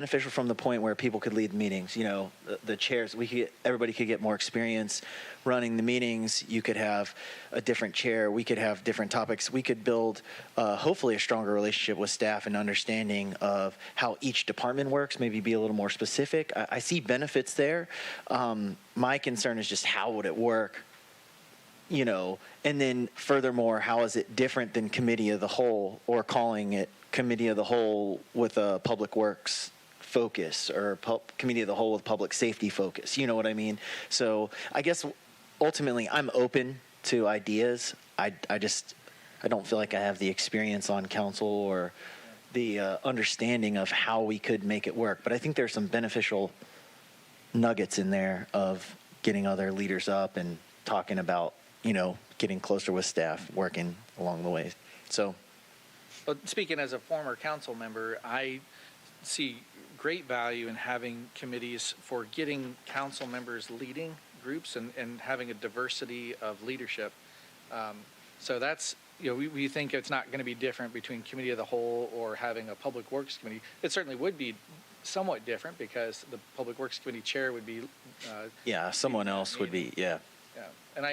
beneficial from the point where people could lead meetings. You know, the chairs, everybody could get more experience running the meetings. You could have a different chair. We could have different topics. We could build, hopefully, a stronger relationship with staff and understanding of how each department works. Maybe be a little more specific. I see benefits there. My concern is just how would it work? You know, and then furthermore, how is it different than committee of the whole, or calling it committee of the whole with a public works focus, or committee of the whole with public safety focus? You know what I mean? So I guess ultimately I'm open to ideas. I don't feel like I have the experience on council or the understanding of how we could make it work. But I think there's some beneficial nuggets in there of getting other leaders up and talking about, you know, getting closer with staff, working along the way. So, but speaking as a former council member, I see great value in having committees for getting council members leading groups and having a diversity of leadership. So that's, you know, we think it's not going to be different between committee of the whole or having a public works committee. It certainly would be somewhat different because the public works committee chair would be someone else would be and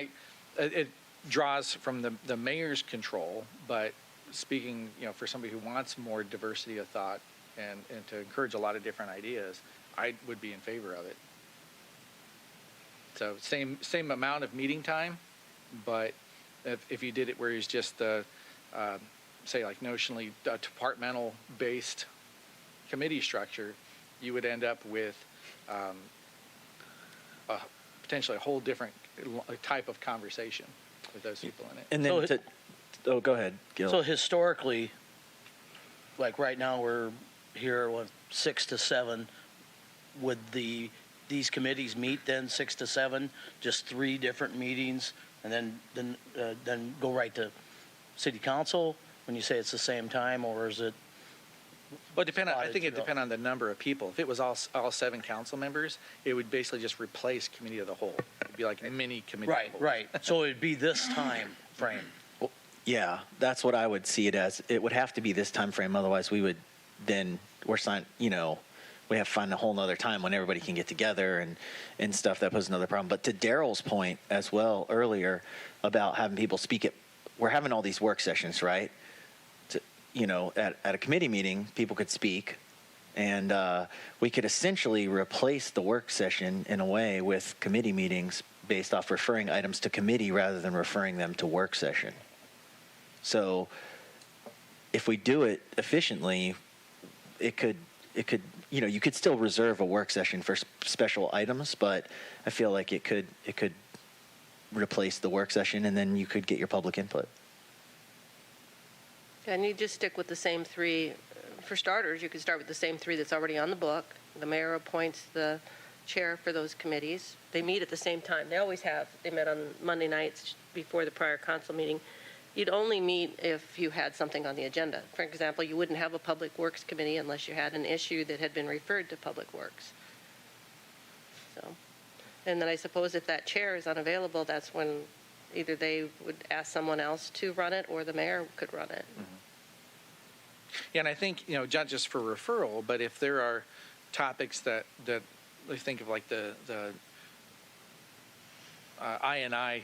it draws from the mayor's control, but speaking, you know, for somebody who wants more diversity of thought and to encourage a lot of different ideas, I would be in favor of it. So same amount of meeting time, but if you did it where it's just say like notionally a departmental based committee structure, you would end up with potentially a whole different type of conversation with those people in it. And then go ahead, Gil. So historically, like right now we're here with 6 to 7. Would these committees meet then 6 to 7, just 3 different meetings, and then go right to city council when you say it's the same time, or is it? Well, I think it depends on the number of people. If it was all 7 council members, it would basically just replace committee of the whole. It'd be like a mini committee. Right. So it'd be this time frame. Well, yeah, that's what I would see it as. It would have to be this time frame. Otherwise, we have to find a whole nother time when everybody can get together and stuff. That poses another problem. But to Daryl's point as well earlier about having people speak we're having all these work sessions, right? At a committee meeting, people could speak, and we could essentially replace the work session in a way with committee meetings based off referring items to committee rather than referring them to work session. So if we do it efficiently, it could you could still reserve a work session for special items, but I feel like it could replace the work session, and then you could get your public input. And you just stick with the same 3. For starters, you could start with the same 3 that's already on the book. The mayor appoints the chair for those committees. They meet at the same time. They always have. They met on Monday nights before the prior council meeting. You'd only meet if you had something on the agenda. For example, you wouldn't have a public works committee unless you had an issue that had been referred to public works. So, and then I suppose if that chair is unavailable, that's when either they would ask someone else to run it or the mayor could run it. Mm-hmm. Yeah, and I think, not just for referral, but if there are topics that we think of like the I&I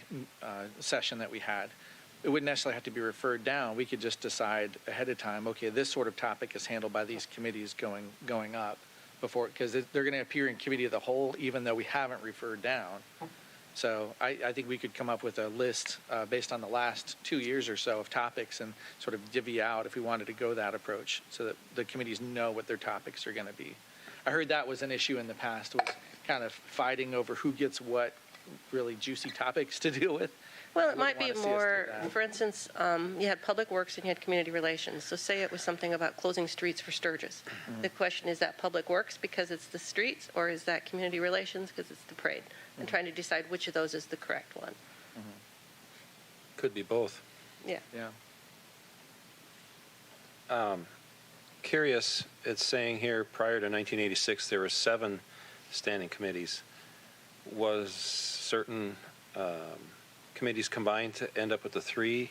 session that we had, it wouldn't necessarily have to be referred down. We could just decide ahead of time, okay, this sort of topic is handled by these committees going up before, because they're going to appear in committee of the whole, even though we haven't referred down. So I think we could come up with a list based on the last 2 years or so of topics and sort of divvy out if we wanted to go that approach so that the committees know what their topics are going to be. I heard that was an issue in the past, was kind of fighting over who gets what really juicy topics to deal with. Well, it might be more, for instance, you had public works and you had community relations. So say it was something about closing streets for Sturgis. Mm-hmm. The question is that public works because it's the streets, or is that community relations because it's the parade? Mm-hmm. And trying to decide which of those is the correct one. Mm-hmm. Could be both. Yeah. Curious, it's saying here prior to 1986 there were 7 standing committees. Was certain committees combined to end up with the 3?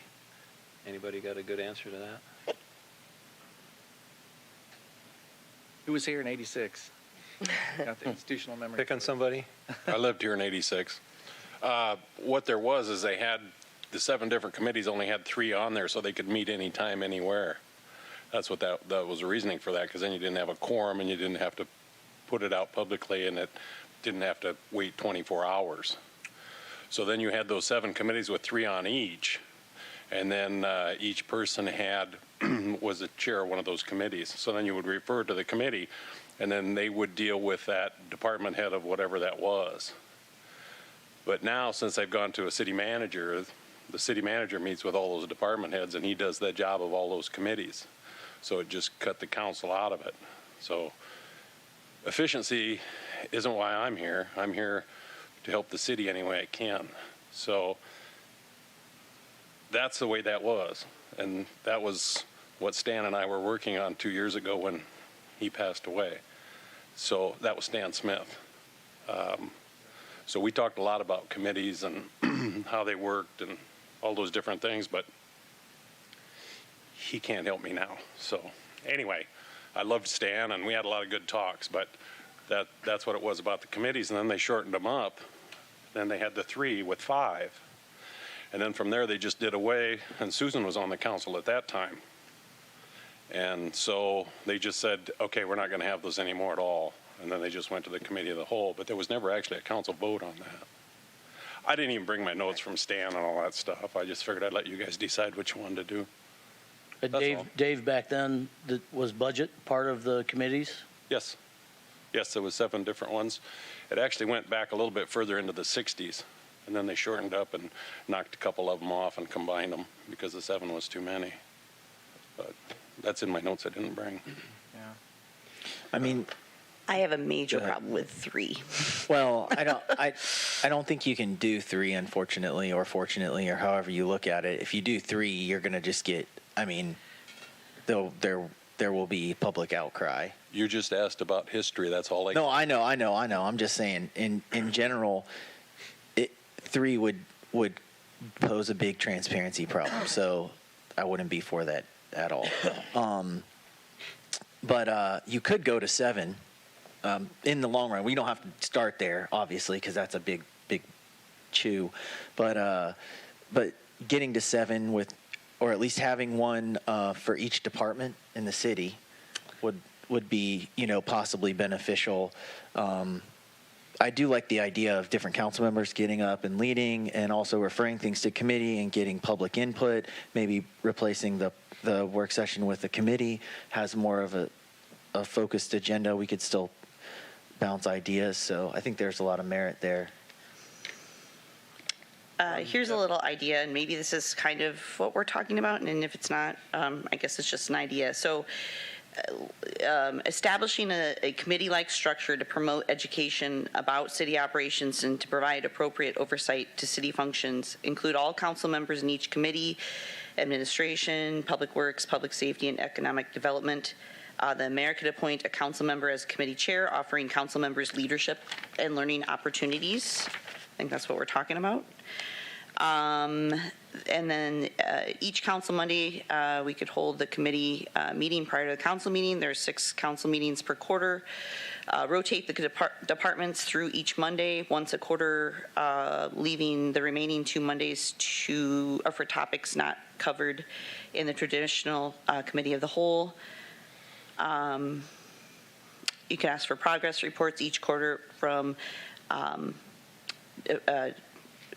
Anybody got a good answer to that? Who was here in '86? Got the institutional memory. Pick on somebody. I lived here in '86. What there was is they had the 7 different committees only had 3 on there, so they could meet anytime, anywhere. That's what that was the reasoning for that, because then you didn't have a quorum and you didn't have to put it out publicly, and it didn't have to wait 24 hours. So then you had those 7 committees with 3 on each, and then each person was the chair of one of those committees. So then you would refer to the committee, and then they would deal with that department head of whatever that was. But now, since I've gone to a city manager, the city manager meets with all those department heads, and he does the job of all those committees. So it just cut the council out of it. So efficiency isn't why I'm here. I'm here to help the city any way I can. So that's the way that was. And that was what Stan and I were working on 2 years ago when he passed away. So that was Stan Smith. So we talked a lot about committees and how they worked and all those different things, but he can't help me now. So anyway, I loved Stan, and we had a lot of good talks, but that's what it was about the committees. And then they shortened them up. Then they had the 3 with 5. And then from there, they just did away, and Susan was on the council at that time. And so they just said, okay, we're not going to have those anymore at all. And then they just went to the committee of the whole, but there was never actually a council vote on that. I didn't even bring my notes from Stan and all that stuff. I just figured I'd let you guys decide which one to do. But That's all. Dave, back then, was budget part of the committees? Yes. Yes, there was 7 different ones. It actually went back a little bit further into the 60s, and then they shortened up and knocked a couple of them off and combined them because the 7 was too many. But that's in my notes I didn't bring. Yeah. I mean, I have a major Go ahead. problem with 3. well, I don't think you can do 3, unfortunately, or fortunately, or however you look at it. If you do 3, you're going to just get, I mean, there will be public outcry. You just asked about history. That's all I. No, I know. I'm just saying, in general, 3 would pose a big transparency problem. So I wouldn't be for that at all. But you could go to 7 in the long run. We don't have to start there, obviously, because that's a big chew. But getting to 7 with, or at least having one for each department in the city would be, possibly beneficial. I do like the idea of different council members getting up and leading, and also referring things to committee and getting public input. Maybe replacing the work session with the committee has more of a focused agenda. We could still bounce ideas. So I think there's a lot of merit there. Here's a little idea, and maybe this is kind of what we're talking about, and if it's not, I guess it's just an idea. So establishing a committee-like structure to promote education about city operations and to provide appropriate oversight to city functions, include all council members in each committee, administration, public works, public safety, and economic development. The mayor could appoint a council member as committee chair, offering council members leadership and learning opportunities. I think that's what we're talking about. And then each council Monday, we could hold the committee meeting prior to the council meeting. There's 6 council meetings per quarter. Rotate the departments through each Monday, once a quarter, leaving the remaining 2 Mondays for topics not covered in the traditional committee of the whole. You can ask for progress reports each quarter from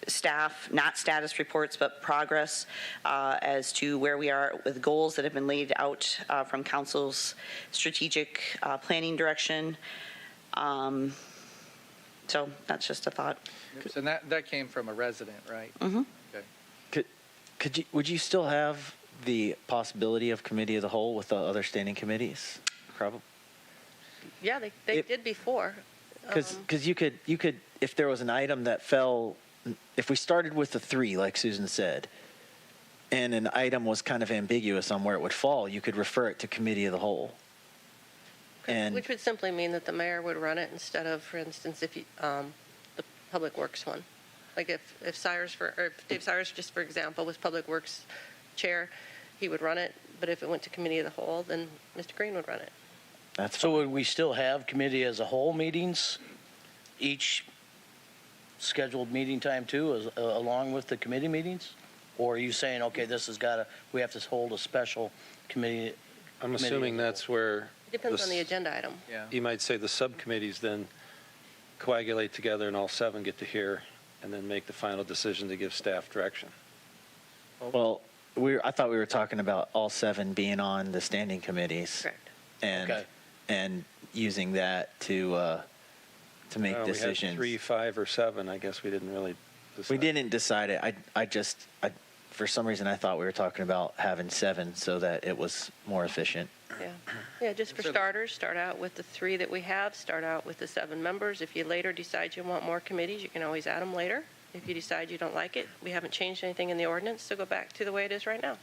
staff, not status reports, but progress as to where we are with goals that have been laid out from council's strategic planning direction. So that's just a thought. So that came from a resident, right? Mm-hmm. Okay. Would you still have the possibility of committee of the whole with the other standing committees? Probably. Yeah, they did before. Because you could, if there was an item that fell, if we started with the 3, like Susan said, and an item was kind of ambiguous on where it would fall, you could refer it to committee of the whole. And Which would simply mean that the mayor would run it instead of, for instance, if the Public Works one. Like if Dave Cyrus, just for example, was Public Works chair, he would run it. But if it went to committee of the whole, then Mr. Green would run it. That's So fine. would we still have committee as a whole meetings, each scheduled meeting time too, along with the committee meetings? Or are you saying, okay, this has got to, we have to hold a special committee? I'm Committee assuming as a that's where. It depends on the agenda item. Yeah. You might say the subcommittees then coagulate together and all 7 get to hear and then make the final decision to give staff direction. Well, I thought we were talking about all 7 being on the standing committees. Correct. And, Okay. and using that to make We decisions. had 3, 5, or 7. I guess we didn't really decide. We didn't decide it. For some reason, I thought we were talking about having 7 so that it was more efficient. Yeah. Yeah, just for starters, start out with the 3 that we have, start out with the 7 members. If you later decide you want more committees, you can always add them later. If you decide you don't like it, we haven't changed anything in the ordinance, so go back to the way it is right now.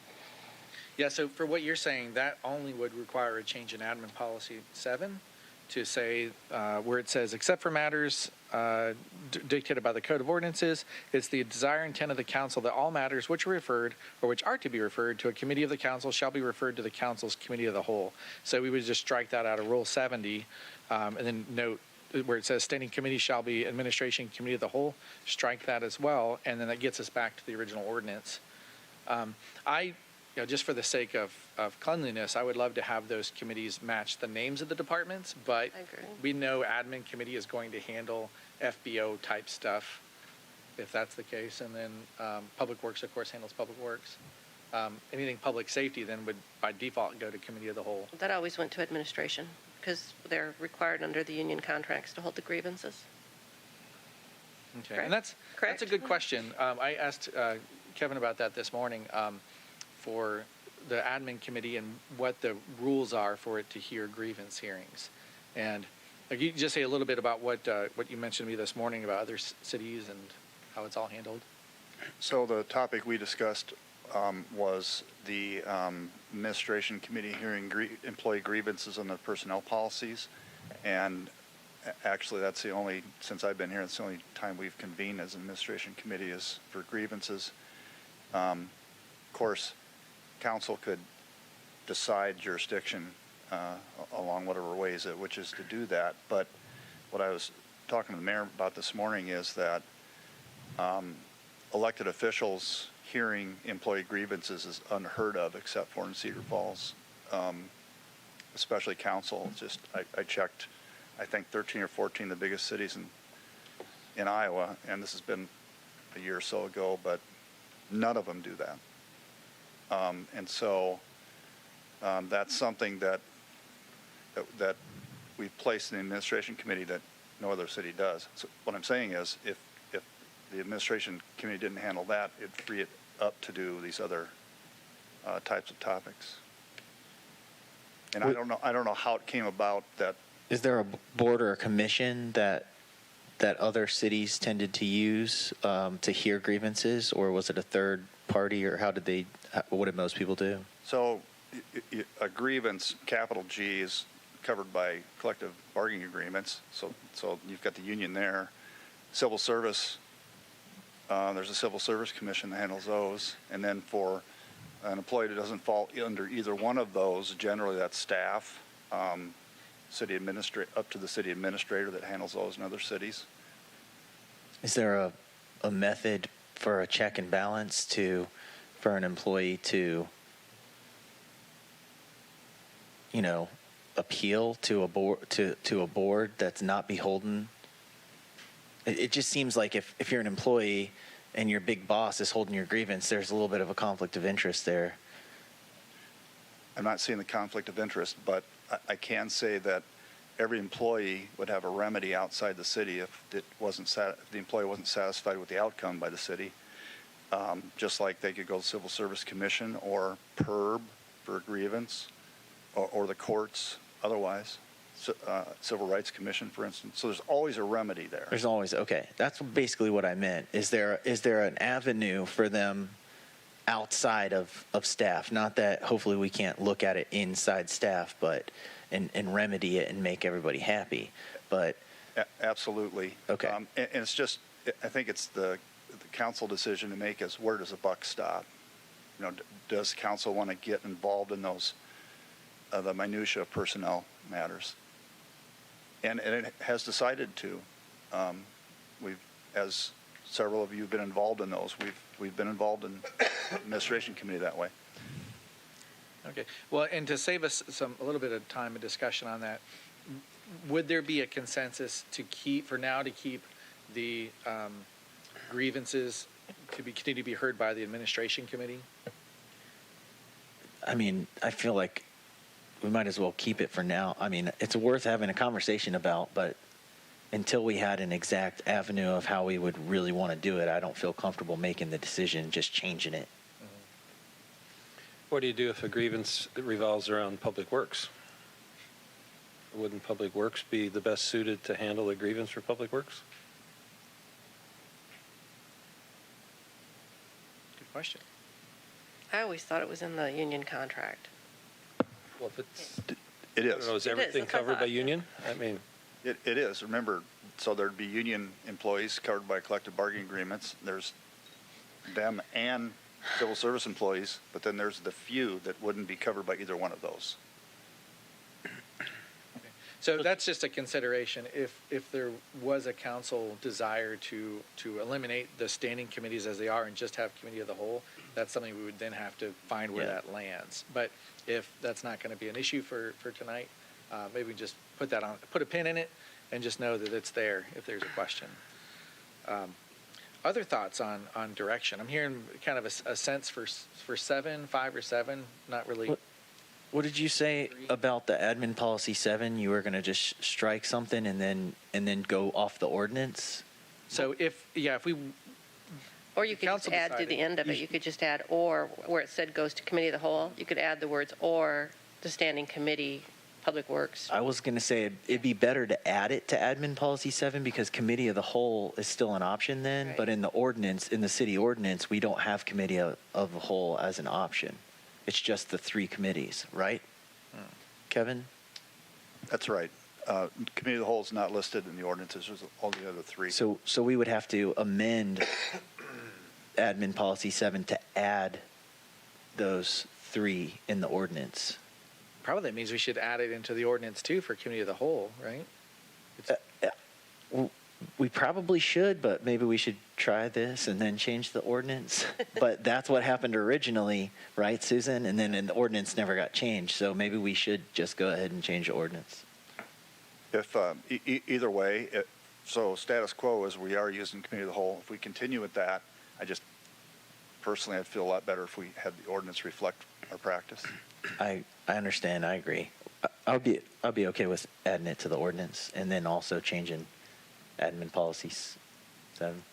Yeah, so for what you're saying, that only would require a change in admin policy 7 to say where it says, except for matters dictated by the Code of Ordinances, it's the desire and intent of the council that all matters which are referred or which are to be referred to a committee of the council shall be referred to the council's committee of the whole. So we would just strike that out of Rule 70 and then note where it says standing committee shall be administration committee of the whole, strike that as well, and then that gets us back to the original ordinance. Just for the sake of cleanliness, I would love to have those committees match the names of the departments, but I agree. we know admin committee is going to handle FBO type stuff, if that's the case, and then public works, of course, handles public works. Anything public safety then would by default go to committee of the whole. That always went to administration because they're required under the union contracts to hold the grievances. Okay, Correct. and that's a Correct. good question. I asked Kevin about that this morning for the admin committee and what the rules are for it to hear grievance hearings. And you can just say a little bit about what you mentioned to me this morning about other cities and how it's all handled. So the topic we discussed was the administration committee hearing employee grievances on the personnel policies. And actually, that's the only, since I've been here, it's the only time we've convened as an administration committee is for grievances. Of course, council could decide jurisdiction along whatever ways it wishes to do that. But what I was talking to the mayor about this morning is that elected officials hearing employee grievances is unheard of except for in Cedar Falls, especially council. Just I checked, I think 13 or 14 of the biggest cities in Iowa, and this has been a year or so ago, but none of them do that. And so that's something that we've placed in the administration committee that no other city does. So what I'm saying is if the administration committee didn't handle that, it'd free it up to do these other types of topics. And I don't know how it came about that. Is there a board or a commission that other cities tended to use to hear grievances, or was it a third party, or what did most people do? So a grievance, capital G, is covered by collective bargaining agreements. So you've got the union there. Civil service, there's a civil service commission that handles those. And then for an employee that doesn't fall under either one of those, generally that's staff, up to the city administrator that handles those in other cities. Is there a method for a check and balance for an employee to, appeal to a board that's not beholden? It just seems like if you're an employee and your big boss is holding your grievance, there's a little bit of a conflict of interest there. I'm not seeing the conflict of interest, but I can say that every employee would have a remedy outside the city if the employee wasn't satisfied with the outcome by the city. Just like they could go to Civil Service Commission or PERB for a grievance, or the courts otherwise, Civil Rights Commission, for instance. So there's always a remedy there. There's always, okay, that's basically what I meant. Is there an avenue for them outside of staff? Not that hopefully we can't look at it inside staff, but and remedy it and make everybody happy. But Absolutely. Okay. And it's just, I think it's the council decision to make is where does the buck stop? Does council want to get involved in those the minutia of personnel matters. And it has decided to. We've, as several of you have been involved in those, we've been involved in administration committee that way. Okay, well, and to save us a little bit of time and discussion on that, would there be a consensus to keep the grievances continue to be heard by the administration committee? I mean, I feel like we might as well keep it for now. I mean, it's worth having a conversation about, but until we had an exact avenue of how we would really want to do it, I don't feel comfortable making the decision, just changing it. What do you do if a grievance revolves around Public Works? Wouldn't Public Works be the best suited to handle a grievance for Public Works? Good question. I always thought it was in the union contract. Well, if it's, It I don't is. know, is It is, everything that's what I covered by thought. union? I mean, It is. Remember, so there'd be union employees covered by collective bargaining agreements. There's them and civil service employees, but then there's the few that wouldn't be covered by either one of those. So that's just a consideration. If there was a council desire to eliminate the standing committees as they are and just have committee of the whole, that's something we would then have to find where Yeah. that lands. But if that's not going to be an issue for tonight, maybe we just put a pin in it and just know that it's there if there's a question. Other thoughts on direction? I'm hearing kind of a sense for 5 or 7, not really. What did you say about the admin policy 7? You were going to just strike something and then go off the ordinance? So if we, Or you could just Council add to decided. the end of it, you could just add or, where it said goes to committee of the whole, you could add the words or the standing committee, Public Works. I was going to say it'd be better to add it to admin policy 7 because committee of the whole is still an option then. Right. But in the ordinance, in the city ordinance, we don't have committee of the whole as an option. It's just the 3 committees, right? Kevin? That's right. Committee of the whole is not listed in the ordinances. There's all the other 3. So we would have to amend admin policy 7 to add those 3 in the ordinance. probably that means we should add it into the ordinance too for committee of the whole, right? We probably should, but maybe we should try this and then change the ordinance. But that's what happened originally, right, Susan? And then the ordinance never got changed. So maybe we should just go ahead and change the ordinance. If either way, so status quo is we are using committee of the whole. If we continue with that, I'd feel a lot better if we had the ordinance reflect our practice. I understand. I agree. I'll be okay with adding it to the ordinance and then also changing admin policies 7.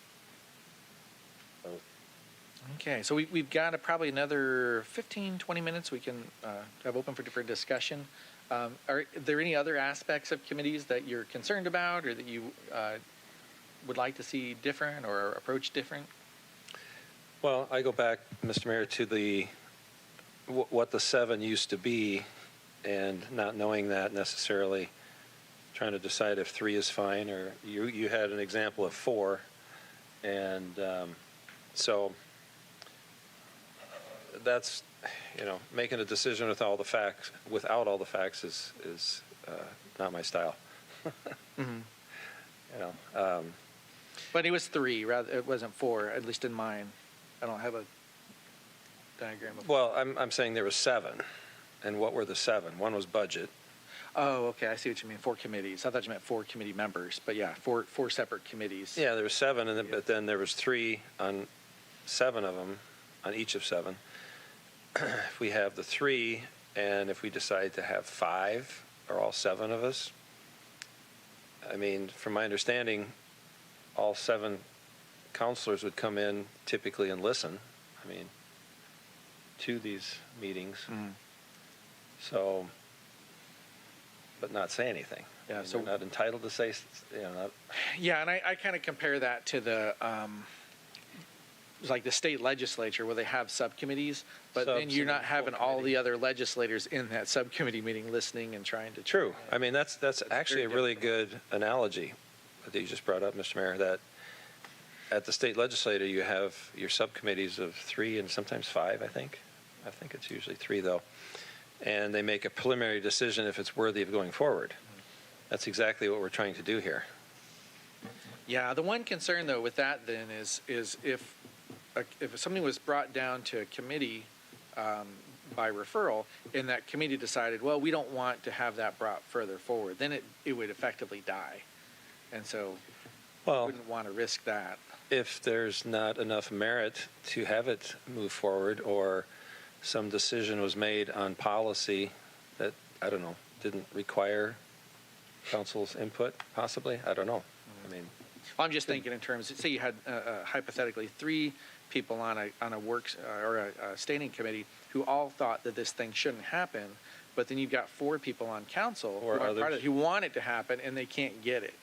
Okay, so we've got probably another 15, 20 minutes we can have open for discussion. Are there any other aspects of committees that you're concerned about or that you would like to see different or approach different? well, I go back, Mr. Mayor, to what the 7 used to be and not knowing that necessarily, trying to decide if 3 is fine, or you had an example of 4. And so that's, making a decision without all the facts is not my style. Mm-hmm. But it was 3, rather it wasn't 4, at least in mine. I don't have a diagram of. Well, I'm saying there was 7. And what were the 7? One was budget. Oh, okay, I see what you mean. 4 committees. I thought you meant 4 committee members, but yeah, 4 separate committees. Yeah, there was 7, but then there was 3 on 7 of them, on each of 7. If we have the 3, and if we decide to have 5, or all 7 of us, I mean, from my understanding, all 7 counselors would come in typically and listen, to these meetings. Mhm. So, but not say anything. Yeah, So so- we're not entitled to say, not. Yeah, and I kind of compare that to the, like the state legislature where they have subcommittees, but then you're not having all the other legislators in that subcommittee meeting listening and trying to. True. I mean, that's actually a very really good analogy that you just brought up, Mr. Mayor, that at the state legislature, you have your subcommittees of 3 and sometimes 5, I think. I think it's usually 3, though. and they make a preliminary decision if it's worthy of going forward. That's exactly what we're trying to do here. Yeah, the one concern though with that then is if something was brought down to a committee by referral, and that committee decided, well, we don't want to have that brought further forward, then it would effectively die. And so we Well, wouldn't want to risk that. if there's not enough merit to have it move forward, or some decision was made on policy that, I don't know, didn't require council's input, possibly? I don't know. I mean, I'm just thinking in terms, say you had hypothetically 3 people on a works or a standing committee who all thought that this thing shouldn't happen, but then you've got 4 people on council Or who are part of others. it, who want it to happen and they can't get it.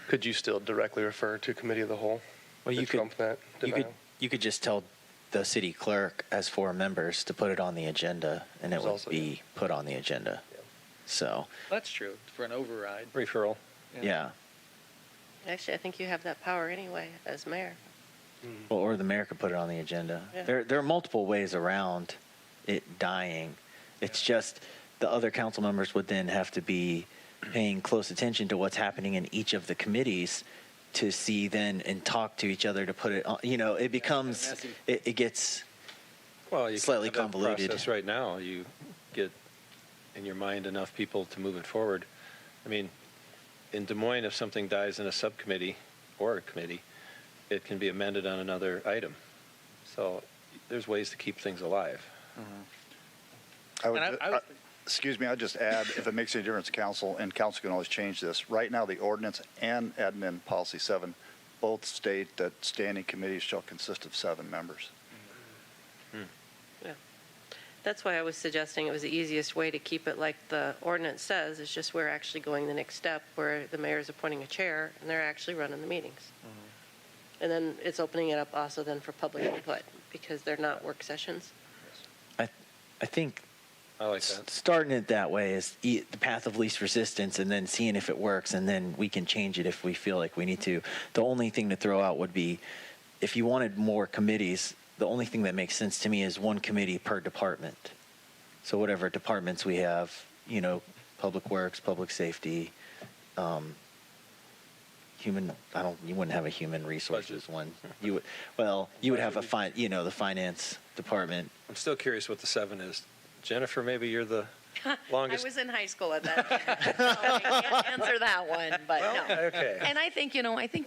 Could you still directly refer to committee of the whole? Well, to you could, trump that denial? you could just tell the city clerk as 4 members to put it on the agenda, and it There's would also- be put on the agenda. So, That's true for an override. referral. yeah. Actually, I think you have that power anyway as mayor. Well, or the mayor could put it on the agenda. Yeah. There are multiple ways around it dying. It's just the other council members would then have to be paying close attention to what's happening in each of the committees to see then and talk to each other to put it on. It becomes, messy. it gets, Well, you Slightly can have that convoluted. process right now. You get in your mind enough people to move it forward. I mean, in Des Moines, if something dies in a subcommittee or a committee, it can be amended on another item. So there's ways to keep things alive. I would, And I was- excuse me, I'd just add, if it makes any difference to council, and council can always change this, right now, the ordinance and admin policy 7 both state that standing committees shall consist of 7 members. Yeah. That's why I was suggesting it was the easiest way to keep it like the ordinance says, is just we're actually going the next step where the mayor's appointing a chair and they're actually running the meetings. And then it's opening it up also then for public input because they're not work sessions. I think I like that. starting it that way is the path of least resistance, and then seeing if it works, and then we can change it if we feel like we need to. The only thing to throw out would be if you wanted more committees, the only thing that makes sense to me is 1 committee per department. So whatever departments we have, public works, public safety, you wouldn't have a human resources one. You would have the finance department. I'm still curious what the 7 is. Jennifer, maybe you're the longest. I was in high school at that time, so I can't answer that one, but no. Okay. And I think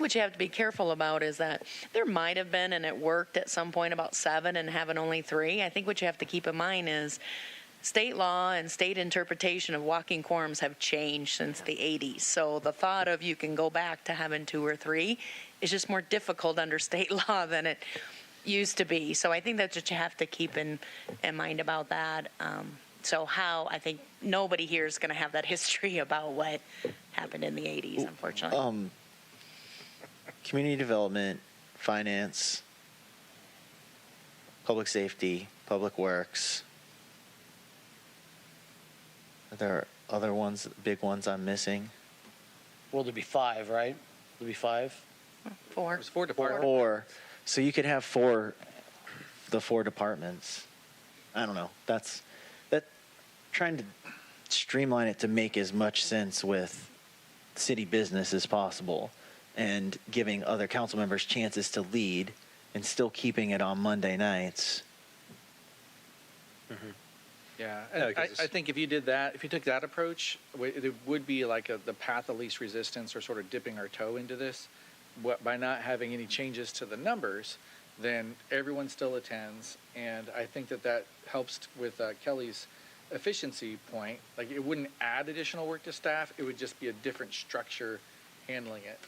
what you have to be careful about is that there might have been, and it worked at some point, about 7 and having only 3. I think what you have to keep in mind is state law and state interpretation of walking quorums have changed since the 80s. So the thought of you can go back to having 2 or 3 is just more difficult under state law than it used to be. So I think that's what you have to keep in mind about that. I think nobody here is going to have that history about what happened in the 80s, unfortunately. Community development, finance, public safety, public works. Are there other big ones I'm missing? Well, there'd be 5, right? There'd be 5? 4. There's 4 departments. 4. So you could have the 4 departments. I don't know. That trying to streamline it to make as much sense with city business as possible, and giving other council members chances to lead, and still keeping it on Monday nights. Yeah, Yeah, and 'cause I it's- think if you did that, if you took that approach, it would be like the path of least resistance, or sort of dipping our toe into this. By not having any changes to the numbers, then everyone still attends, and I think that helps with Kelly's efficiency point. Like, it wouldn't add additional work to staff, it would just be a different structure handling it.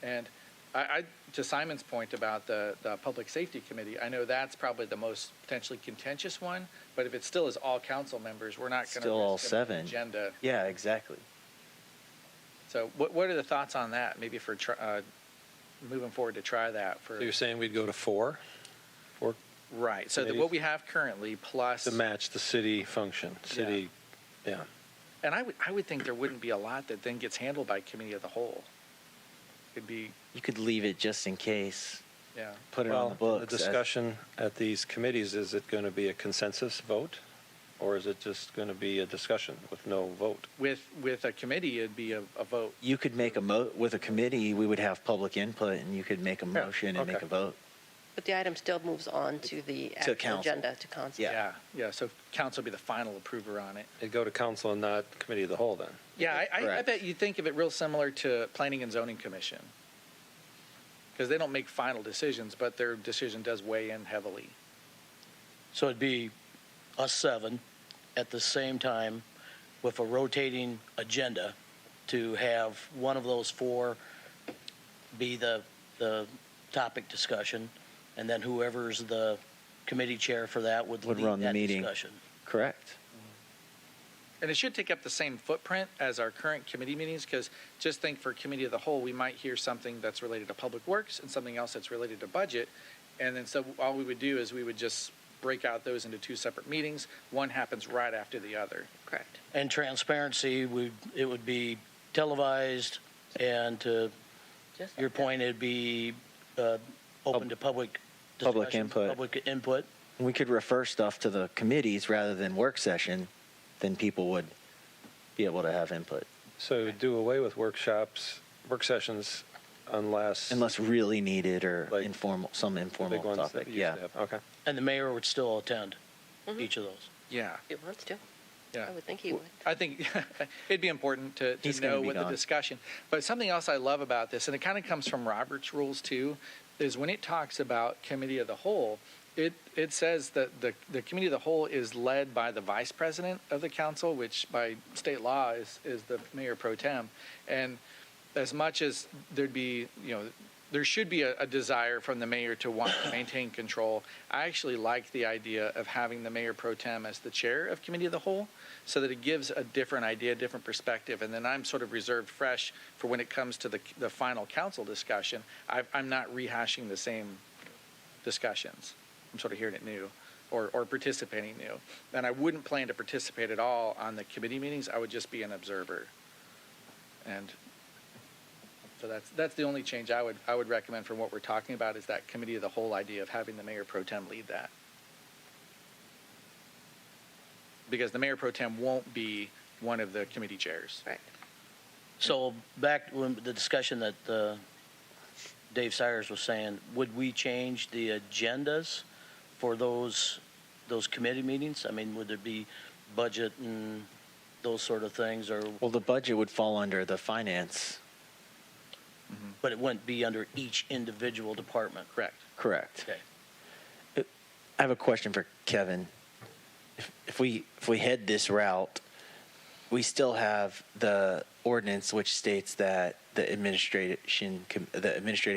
And I to Simon's point about the Public Safety Committee, I know that's probably the most potentially contentious one, but if it still is all council members, we're not going to Still all risk an 7. agenda. Yeah, exactly. So what are the thoughts on that, maybe for moving forward to try that for? So you're saying we'd go to 4? 4 Right, so Committees? what we have currently plus. to match the city function, yeah. And I would think there wouldn't be a lot that then gets handled by committee of the whole. It'd be, You could leave it just in case. yeah. Put it on the books. The discussion at these committees, is it going to be a consensus vote? or is it just going to be a discussion with no vote? With a committee, it'd be a vote. You could make with a committee, we would have public input, and you could make a motion and make okay. a vote. But the item still moves on to the actual council. agenda, to council. Yeah. Yeah, so council would be the final approver on it. It'd go to council and not committee of the whole then? Yeah, I Correct. bet you think of it real similar to Planning and Zoning Commission. Because they don't make final decisions, but their decision does weigh in heavily. So it'd be us 7 at the same time with a rotating agenda to have one of those 4 be the topic discussion, and then whoever's the committee chair for that would Would lead run the that meeting. discussion. Correct. And it should take up the same footprint as our current committee meetings, because just think for committee of the whole, we might hear something that's related to public works and something else that's related to budget. And then so all we would do is we would just break out those into 2 separate meetings. One happens right after the other. Correct. And transparency, it would be televised, and to Just your like that. point, it'd be open to public Public discussion, input. Public input. We could refer stuff to the committees rather than work session, then people would be able to have input. So do away with work sessions unless Really needed or Like some the informal big ones that topic. we used Yeah. to have. Okay. And the mayor would still attend each of those. Yeah. If he wants to. Yeah. I would think he would. I think it'd be important to He's gonna know be what the gone. discussion. But something else I love about this, and it kind of comes from Robert's rules too, is when it talks about committee of the whole, it says that the committee of the whole is led by the vice president of the council, which by state law is the mayor pro tem. And as much as there'd be, there should be a desire from the mayor to want to maintain control, I actually like the idea of having the mayor pro tem as the chair of committee of the whole, so that it gives a different idea, different perspective. And then I'm sort of reserved fresh for when it comes to the final council discussion. I'm not rehashing the same discussions. I'm sort of hearing it new or participating new. And I wouldn't plan to participate at all on the committee meetings. I would just be an observer. And so that's the only change I would recommend from what we're talking about, is that committee of the whole idea of having the mayor pro tem lead that. Because the mayor pro tem won't be one of the committee chairs. Right. So back when the discussion that Dave Sires was saying, would we change the agendas for those committee meetings? I mean, would there be budget and those sort of things, or? Well, the budget would fall under the finance. But it wouldn't be under each individual department? Correct. Correct. Okay. I have a question for Kevin. If we head this route, we still have the ordinance which states that the administrative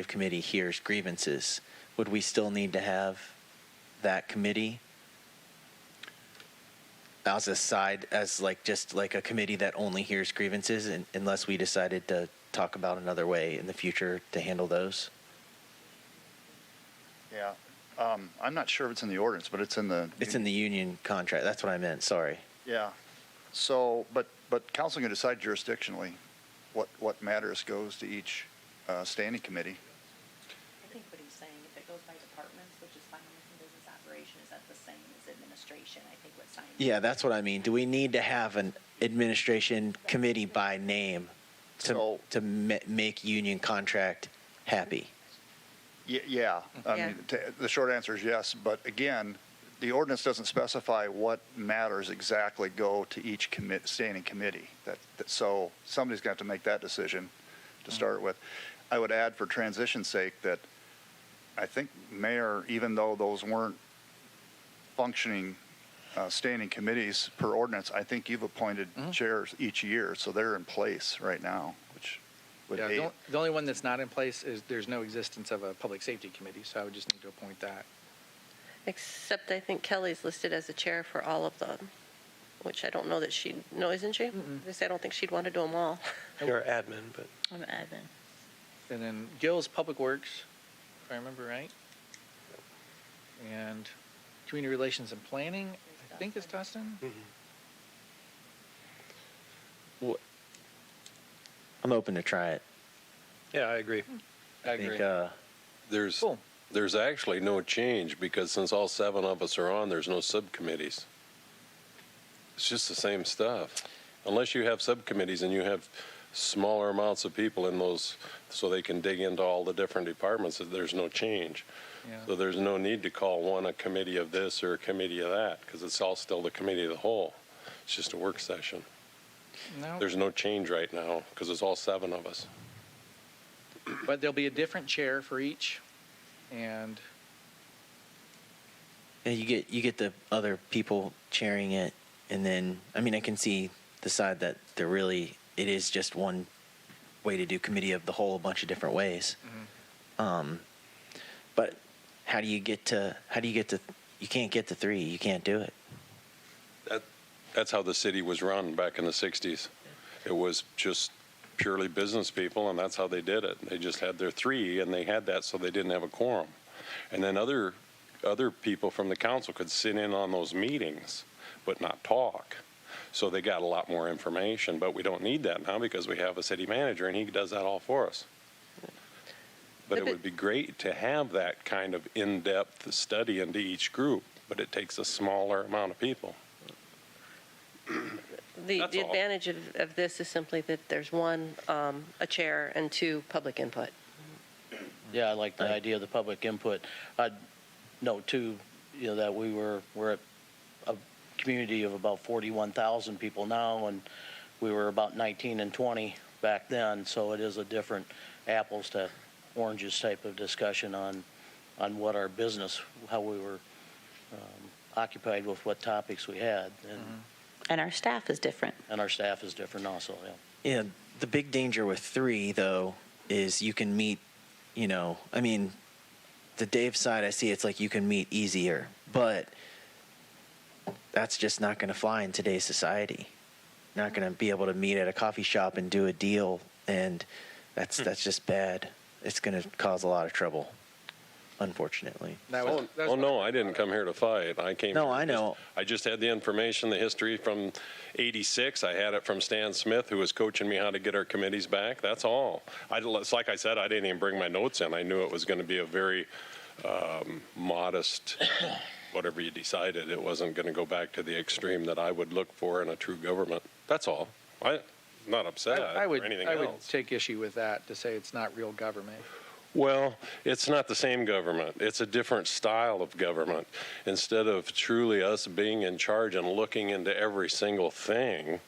committee hears grievances. Would we still need to have that committee as a side, as just like a committee that only hears grievances, unless we decided to talk about another way in the future to handle those? Yeah. I'm not sure if it's in the ordinance, but it's in the. It's in the union contract. That's what I meant. Sorry. Yeah. So, but council can decide jurisdictionally what matters goes to each standing committee. I think what he's saying, if it goes by departments, which is finance and business operation, is that the same as administration? I think what Simon. Yeah, that's what I mean. Do we need to have an administration committee by name to make union contract happy? Yeah. I mean, the short answer is yes. But again, the ordinance doesn't specify what matters exactly go to each standing committee. So somebody's going to have to make that decision to start with. I would add, for transition's sake, that I think mayor, even though those weren't functioning standing committees per ordinance, I think you've appointed chairs each year, so they're in place right now, which would aid. Yeah, the only one that's not in place is there's no existence of a public safety committee, so I would just need to appoint that. Except I think Kelly's listed as the chair for all of them, which I don't know that isn't she? I don't think she'd want to do them all. You're admin, but I'm an admin. And then Gil's Public Works, if I remember right. And Community Relations and Planning, I think is Dustin. I'm open to try it. Yeah, I agree. I I think agree. Cool. There's actually no change, because since all 7 of us are on, there's no subcommittees. It's just the same stuff. Unless you have subcommittees and you have smaller amounts of people in those so they can dig into all the different departments, there's no change. Yeah. So there's no need to call one a committee of this or a committee of that, because it's all still the committee of the whole. It's just a work session. No, There's no change right now, because it's all 7 of us. but there'll be a different chair for each, and Yeah, you get the other people chairing it, and then I mean I can see the side that it is just one way to do committee of the whole a bunch of different ways. But how do you get to you can't get to 3, you can't do it. That's how the city was run back in the 60s. It was just purely business people, and that's how they did it. They just had their 3, and they had that so they didn't have a quorum. And then other people from the council could sit in on those meetings, but not talk. So they got a lot more information, but we don't need that now because we have a city manager, and he does that all for us. But it would be great to have that kind of in-depth study into each group, but it takes a smaller amount of people. The That's all. advantage of this is simply that there's one, a chair, and 2, public input. Yeah, I like the idea of the public input. I'd note too, that we're at a community of about 41,000 people now, and we were about 19 and 20 back then, so it is a different apples to oranges type of discussion on what our business, how we were occupied with what topics we had, And our staff is different. and our staff is different also, yeah. Yeah, the big danger with 3 though is you can meet, I mean, the Dave side I see it's like you can meet easier, but that's just not going to fly in today's society. Not going to be able to meet at a coffee shop and do a deal, and that's just bad. It's going to cause a lot of trouble, unfortunately. that was, that was Oh, no, I didn't come here to fight. I came. No, here I know. I just had the information, the history from '86. I had it from Stan Smith, who was coaching me how to get our committees back. That's all. It's like I said, I didn't even bring my notes in. I knew it was going to be a very modest, whatever you decided. It wasn't going to go back to the extreme that I would look for in a true government. That's all. I'm not upset I would or anything I would else. take issue with that, to say it's not real government. Well, it's not the same government. It's a different style of government. Instead of truly us being in charge and looking into every single thing,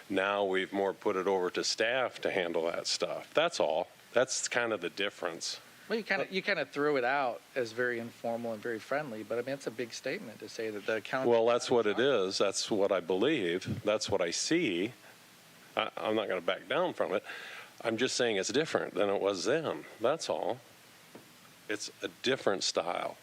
now we've more put it over to staff to handle that stuff. That's all. That's kind of the difference. Well, you kind of threw it out as very informal and very friendly, but I mean, it's a big statement to say that the county. Well, that's what it is. That's what I believe. That's what I see. I'm not going to back down from it. I'm just saying it's different than it was then. That's all. It's a different style.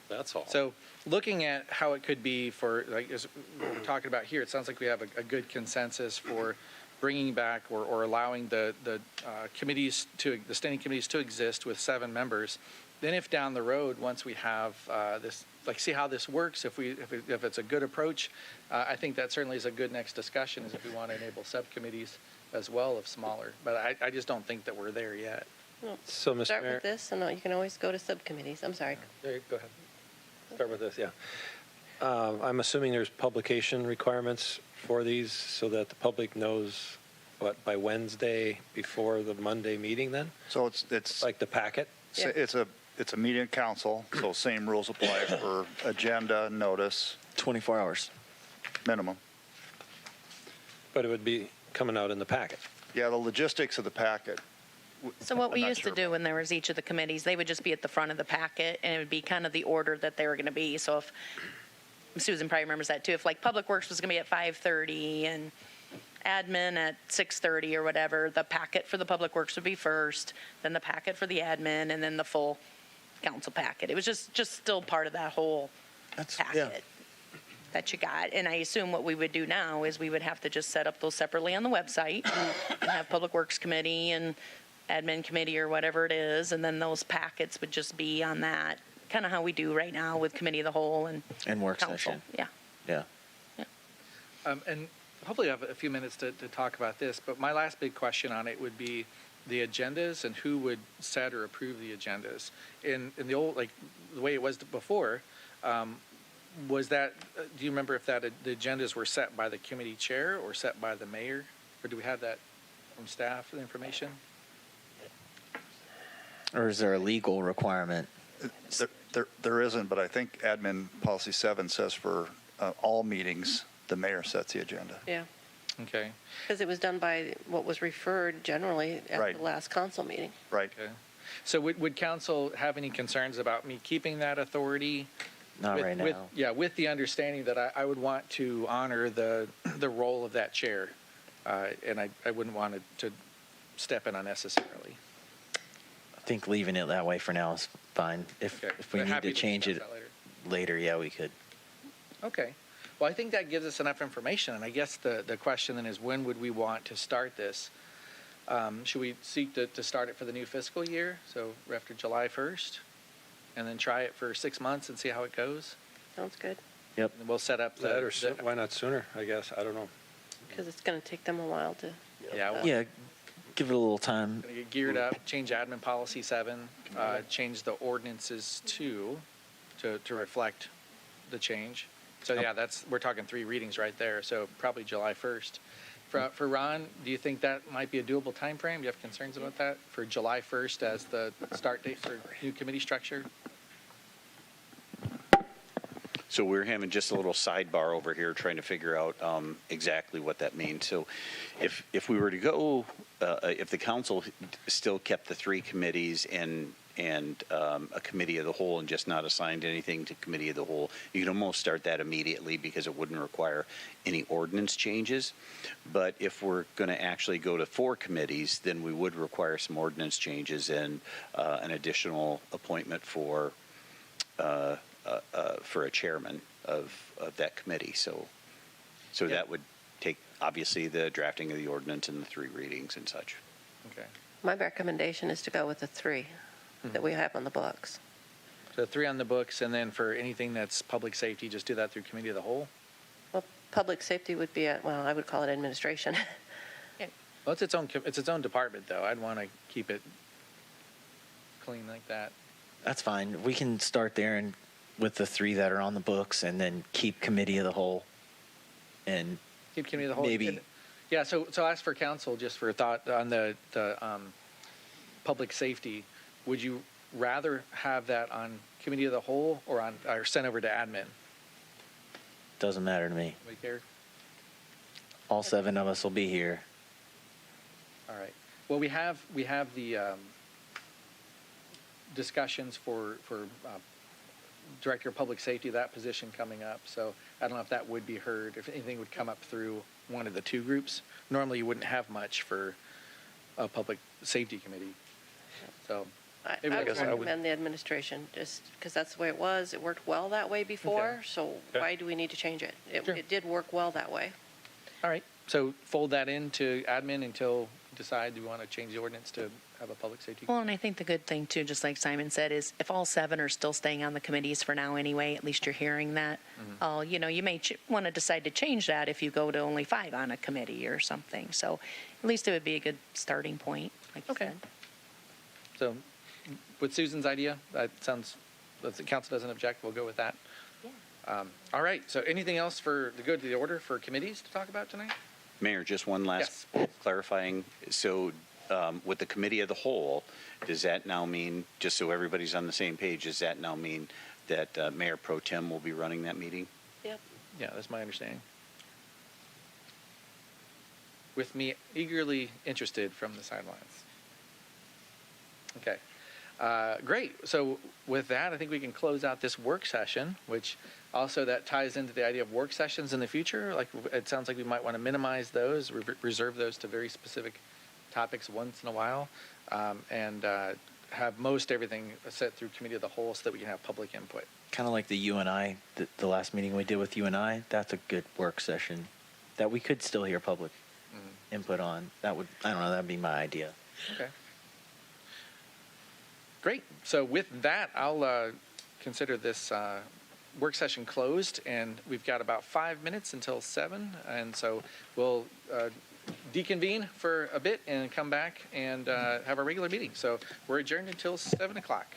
That's all. So looking at how it could be for, like, as we're talking about here, it sounds like we have a good consensus for bringing back or allowing the committees the standing committees to exist with 7 members. Then if down the road, once we have this, like, see how this works, if it's a good approach, I think that certainly is a good next discussion, is if we want to enable subcommittees as well of smaller. But I just don't think that we're there yet. Well, So, Mr. start Mayor, with this, and you can always go to subcommittees. I'm sorry. There, go ahead. start with this, yeah. I'm assuming there's publication requirements for these so that the public knows, by Wednesday before the Monday meeting then? So it's Like the packet? Yeah. it's a meeting of council, so same rules apply for agenda, notice, 24 hours. minimum. But it would be coming out in the packet. Yeah, the logistics of the packet. So what we I'm not used to sure do when there was each of the committees, they would just be at the front of the packet, and it would be kind of the order that they were going to be. So if, Susan probably remembers that too, if like Public Works was going to be at 5:30 and admin at 6:30 or whatever, the packet for the Public Works would be first, then the packet for the admin, and then the full council packet. It was just still part of that whole packet that you got. And I assume what we would do now is we would have to just set up those separately on the website and have Public Works Committee and admin committee or whatever it is, and then those packets would just be on that, kind of how we do right now with Committee of the Whole and work council. session. Yeah. Yeah. And hopefully I have a few minutes to talk about this, but my last big question on it would be the agendas and who would set or approve the agendas. In the old, like the way it was before, Was that, do you remember if that, the agendas were set by the committee chair or set by the mayor? Or do we have that from staff, the information? Or is there a legal requirement? There isn't, but I think admin policy 7 says for all meetings, the mayor sets the agenda. Yeah, Okay, because it was done by what was referred generally at Right. the last council meeting. Right. okay. So would council have any concerns about me keeping that authority? Not right now. Yeah, with the understanding that I would want to honor the role of that chair. And I wouldn't want to step in unnecessarily. I think leaving it that way for now is fine. If Okay. we But need happy to change discuss it that later, yeah, we could. Okay. Well, I think that gives us enough information. And I guess the question then is, when would we want to start this? Should we seek to start it for the new fiscal year? So after July 1st? And then try it for 6 months and see how it goes? Sounds good, Yep. And we'll set up That or why not sooner, I guess, I don't know. because it's going to take them a while to. Yeah, we'll Yeah, give it a little time. gonna get geared up, change admin policy 7, change the ordinances 2 to reflect the change. So yeah, we're talking 3 readings right there, so probably July 1st. For Ron, do you think that might be a doable timeframe? Do you have concerns about that? For July 1st as the start date for new committee structure? So we're having just a little sidebar over here trying to figure out exactly what that means. So if we were to go, if the council still kept the 3 committees and a committee of the whole and just not assigned anything to committee of the whole, you can almost start that immediately because it wouldn't require any ordinance changes. But if we're going to actually go to 4 committees, then we would require some ordinance changes and an additional appointment for a chairman of that committee. So that would take, obviously, the drafting of the ordinance and the 3 readings and such. Okay. My recommendation is to go with the 3 that we have on the books. So 3 on the books, and then for anything that's public safety, just do that through committee of the whole? Well, public safety would be well, I would call it administration. Well, it's its own department, though. I'd want to keep it clean like that. That's fine. We can start there and with the 3 that are on the books, and then keep committee of the whole. And Keep committee of the whole. maybe, Yeah, so I'll ask for council just for a thought on the public safety. Would you rather have that on committee of the whole or sent over to admin? doesn't matter to me. Anybody care? All 7 of us will be here. All right. Well, we have the discussions for Director of Public Safety, that position coming up. So I don't know if that would be heard, if anything would come up through one of the 2 groups. Normally, you wouldn't have much for a public safety committee. So I maybe would guess I would. recommend the administration, just because that's the way it was. It worked well that way before, so why do we need to change it? Sure. It did work well that way. All right. So fold that into admin until we decide we want to change the ordinance to have a public safety. Well, and I think the good thing too, just like Simon said, is if all 7 are still staying on the committees for now anyway, at least you're hearing that. You may want to decide to change that if you go to only 5 on a committee or something. So at least it would be a good starting point, like you Okay. said. So with Susan's idea, that sounds, if the council doesn't object, we'll go with that. All right. So anything else for the good of the order for committees to talk about tonight? Mayor, just one last clarifying. So with the committee of the whole, does that now mean, just so everybody's on the same page, does that now mean that Mayor Pro Tem will be running that meeting? Yep. Yeah, that's my understanding. With me eagerly interested from the sidelines. Okay. Great. So with that, I think we can close out this work session, which also that ties into the idea of work sessions in the future. Like it sounds like we might want to minimize those, reserve those to very specific topics once in a while, and have most everything set through committee of the whole so that we can have public input. Kind of like the UNI, the last meeting we did with UNI. That's a good work session that we could still hear public input on. That would, I don't know, that'd be my idea. Okay. Great. So with that, I'll consider this work session closed, and we've got about 5 minutes until 7, and so we'll deconvene for a bit and come back and have our regular meeting. So we're adjourned until 7 o'clock.